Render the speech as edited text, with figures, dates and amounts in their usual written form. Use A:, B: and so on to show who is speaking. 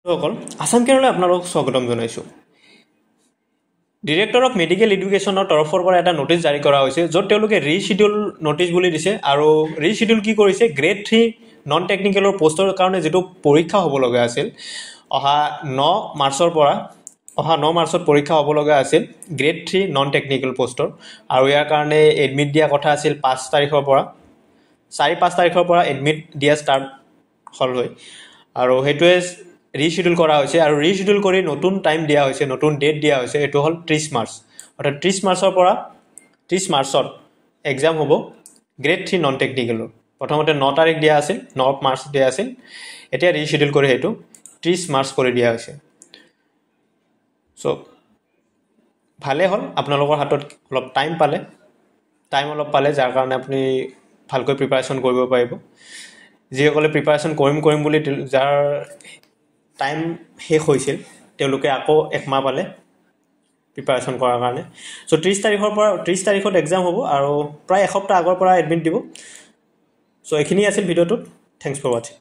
A: সকল আসাম কেৰলৈ আপোনালোকক স্বাগতম জনাইছোঁ। ডিৰেক্টৰ অফ মেডিকেল এডুকেশ্যনৰ তৰফৰ পৰা এটা নটিচ জাৰি কৰা হৈছে, য'ত তেওঁলোকে ৰিচিডিউল নটিচ বুলি দিছে। আৰু ৰিচিডিউল কি কৰিছে, গ্ৰেড 3 নন টেকনিকেলৰ পষ্টৰ কাৰণে যিটো পৰীক্ষা হ'ব লগা আছিল, অহা 9 মাৰ্চত পৰীক্ষা হ'ব লগা আছিল গ্ৰেড 3 নন টেকনিকেল পষ্টৰ। আৰু ইয়াৰ কাৰণে এডমিট দিয়া কথা আছিল 4-5 তাৰিখৰ পৰা এডমিট দিয়া ষ্টাৰ্ট হ'ল হয়। আৰু সেইটোৱে ৰিচিডিউল কৰা হৈছে, আৰু ৰিচিডিউল কৰি নতুন টাইম দিয়া হৈছে, নতুন ডেট দিয়া হৈছে। এইটো হ'ল 30 মাৰ্চ। অৰ্থাৎ 30 মাৰ্চত এক্সাম হ'ব গ্ৰেড 3 নন টেকনিকেলৰ। প্ৰথমতে 9 তাৰিখ দিয়া আছিল, 9 মাৰ্চ দিয়া আছিল, এতিয়া ৰিচিডিউল কৰি সেইটো 30 মাৰ্চ কৰি দিয়া হৈছে। চ' ভালে হ'ল, আপোনালোকৰ হাতত অলপ টাইম পালে, যাৰ কাৰণে আপুনি ভালকৈ প্ৰিপাৰেশ্যন কৰিব পাৰিব। যিসকলে প্ৰিপাৰেশ্যন কৰিম বুলি যাৰ টাইম শেষ হৈছিল, তেওঁলোকে আকৌ 1 মাহ পালে প্ৰিপাৰেশ্যন কৰাৰ কাৰণে। চ' 30 তাৰিখত এক্সাম হ'ব, আৰু প্ৰায় এসপ্তাহ আগৰ পৰা এডমিট দিব। চ' এইখিনি আছিল ভিডিঅ'টোত। থেংকছ ফৰ ৱাচিং।